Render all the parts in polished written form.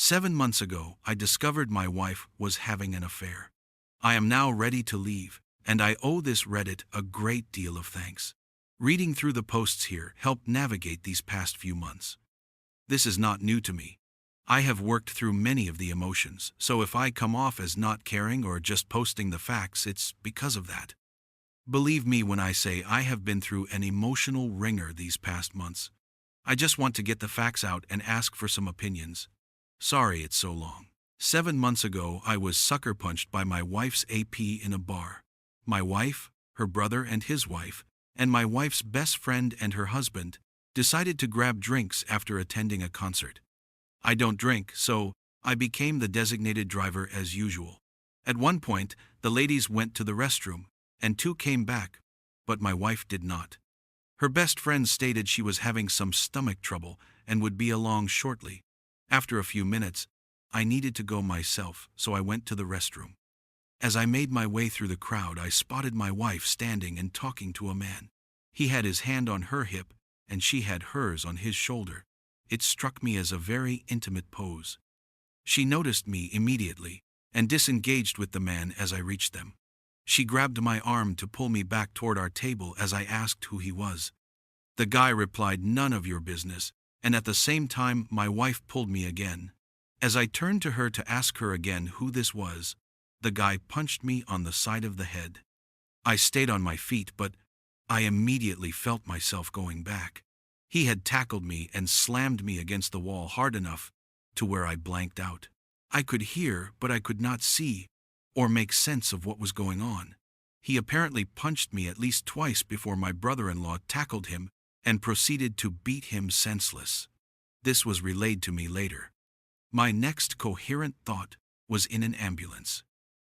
7 months ago, I discovered my wife was having an affair. I am now ready to leave, and I owe this Reddit a great deal of thanks. Reading through the posts here helped navigate these past few months. This is not new to me. I have worked through many of the emotions, so if I come off as not caring or just posting the facts, it's because of that. Believe me when I say I have been through an emotional ringer these past months. I just want to get the facts out and ask for some opinions. Sorry it's so long. 7 months ago, I was sucker punched by my wife's AP in a bar. My wife, her brother and his wife, and my wife's best friend and her husband decided to grab drinks after attending a concert. I don't drink, so I became the designated driver as usual. At one point, the ladies went to the restroom, and 2 came back, but my wife did not. Her best friend stated she was having some stomach trouble and would be along shortly. After a few minutes, I needed to go myself, so I went to the restroom. As I made my way through the crowd, I spotted my wife standing and talking to a man. He had his hand on her hip, and she had hers on his shoulder. It struck me as a very intimate pose. She noticed me immediately and disengaged with the man as I reached them. She grabbed my arm to pull me back toward our table as I asked who he was. The guy replied, "None of your business," and at the same time my wife pulled me again. As I turned to her to ask her again who this was, the guy punched me on the side of the head. I stayed on my feet, but I immediately felt myself going back. He had tackled me and slammed me against the wall hard enough to where I blanked out. I could hear, but I could not see or make sense of what was going on. He apparently punched me at least twice before my brother-in-law tackled him and proceeded to beat him senseless. This was relayed to me later. My next coherent thought was in an ambulance.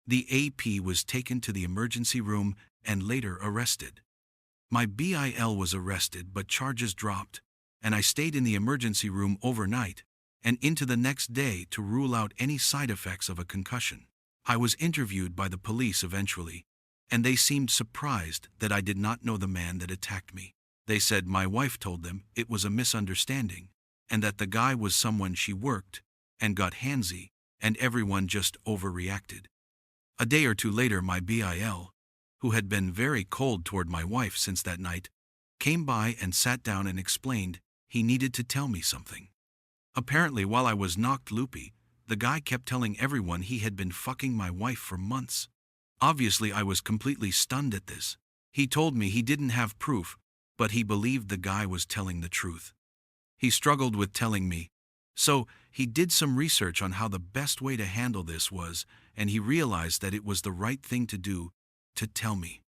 The AP was taken to the emergency room and later arrested. My BIL was arrested, but charges dropped, and I stayed in the emergency room overnight and into the next day to rule out any side effects of a concussion. I was interviewed by the police eventually, and they seemed surprised that I did not know the man that attacked me. They said my wife told them it was a misunderstanding, and that the guy was someone she worked and got handsy, and everyone just overreacted. A day or two later, my BIL, who had been very cold toward my wife since that night, came by and sat down and explained he needed to tell me something. Apparently, while I was knocked loopy, the guy kept telling everyone he had been fucking my wife for months. Obviously, I was completely stunned at this. He told me he didn't have proof, but he believed the guy was telling the truth. He struggled with telling me, so he did some research on how the best way to handle this was, and he realized that it was the right thing to do to tell me.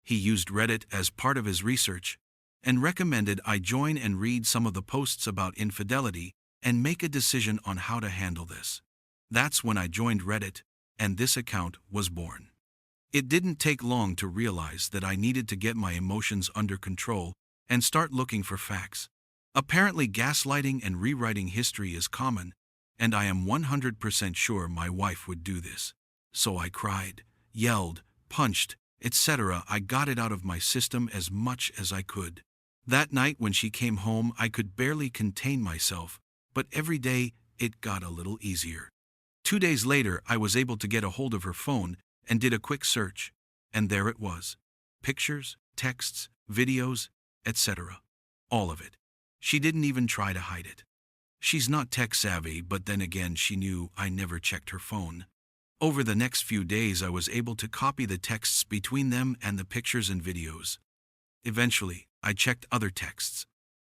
He used Reddit as part of his research and recommended I join and read some of the posts about infidelity and make a decision on how to handle this. That's when I joined Reddit, and this account was born. It didn't take long to realize that I needed to get my emotions under control and start looking for facts. Apparently, gaslighting and rewriting history is common, and I am 100% sure my wife would do this. So I cried, yelled, punched, etc. I got it out of my system as much as I could. That night when she came home, I could barely contain myself, but every day it got a little easier. 2 days later, I was able to get a hold of her phone and did a quick search, and there it was. Pictures, texts, videos, etc. All of it. She didn't even try to hide it. She's not tech savvy, but then again she knew I never checked her phone. Over the next few days I was able to copy the texts between them and the pictures and videos. Eventually, I checked other texts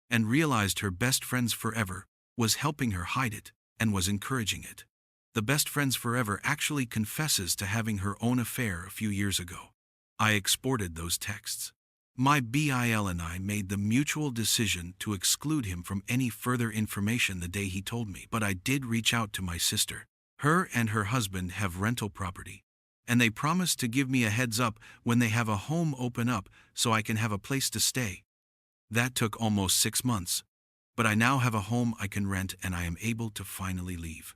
and realized her best friends forever was helping her hide it and was encouraging it. The best friends forever actually confesses to having her own affair a few years ago. I exported those texts. My BIL and I made the mutual decision to exclude him from any further information the day he told me, but I did reach out to my sister. Her and her husband have rental property, and they promised to give me a heads up when they have a home open up so I can have a place to stay. That took almost 6 months, but I now have a home I can rent and I am able to finally leave.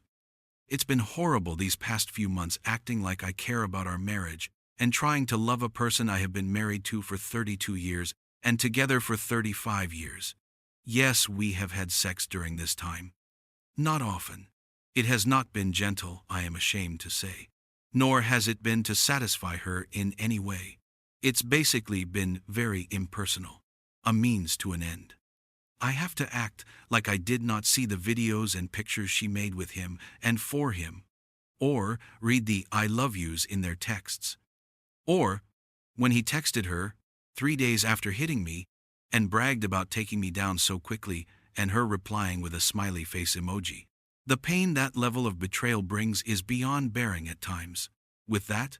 It's been horrible these past few months acting like I care about our marriage and trying to love a person I have been married to for 32 years and together for 35 years. Yes, we have had sex during this time. Not often. It has not been gentle, I am ashamed to say. Nor has it been to satisfy her in any way. It's basically been very impersonal. A means to an end. I have to act like I did not see the videos and pictures she made with him and for him. Or read the I love yous in their texts. Or, when he texted her, 3 days after hitting me, and bragged about taking me down so quickly, and her replying with a smiley face emoji. The pain that level of betrayal brings is beyond bearing at times. With that,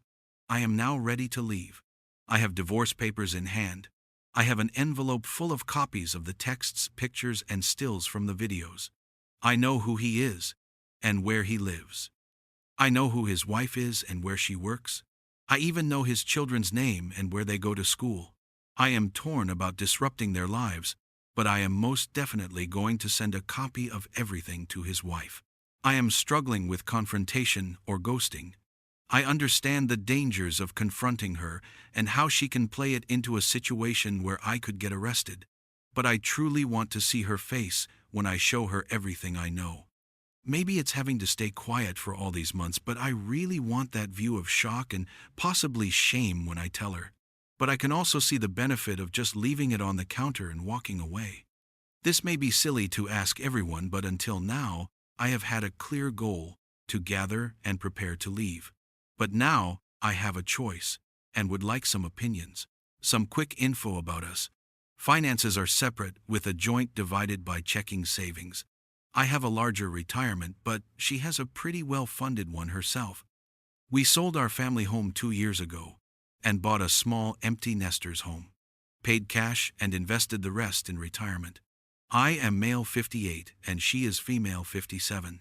I am now ready to leave. I have divorce papers in hand. I have an envelope full of copies of the texts, pictures, and stills from the videos. I know who he is, and where he lives. I know who his wife is and where she works. I even know his children's name and where they go to school. I am torn about disrupting their lives, but I am most definitely going to send a copy of everything to his wife. I am struggling with confrontation or ghosting. I understand the dangers of confronting her and how she can play it into a situation where I could get arrested. But I truly want to see her face when I show her everything I know. Maybe it's having to stay quiet for all these months, but I really want that view of shock and possibly shame when I tell her. But I can also see the benefit of just leaving it on the counter and walking away. This may be silly to ask everyone, but until now, I have had a clear goal to gather and prepare to leave. But now, I have a choice, and would like some opinions. Some quick info about us. Finances are separate, with a joint divided by checking savings. I have a larger retirement, but she has a pretty well-funded one herself. We sold our family home 2 years ago, and bought a small empty nester's home. Paid cash and invested the rest in retirement. I am male 58 and she is female 57.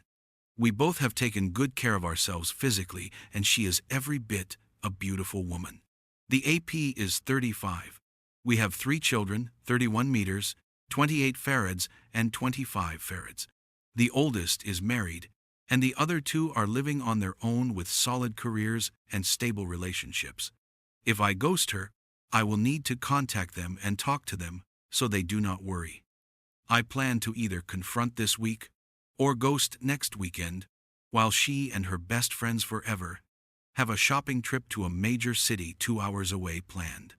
We both have taken good care of ourselves physically, and she is every bit a beautiful woman. The AP is 35. We have 3 children, 31 meters, 28 farads, and 25 farads. The oldest is married, and the other 2 are living on their own with solid careers and stable relationships. If I ghost her, I will need to contact them and talk to them, so they do not worry. I plan to either confront this week or ghost next weekend, while she and her best friends forever have a shopping trip to a major city 2 hours away planned.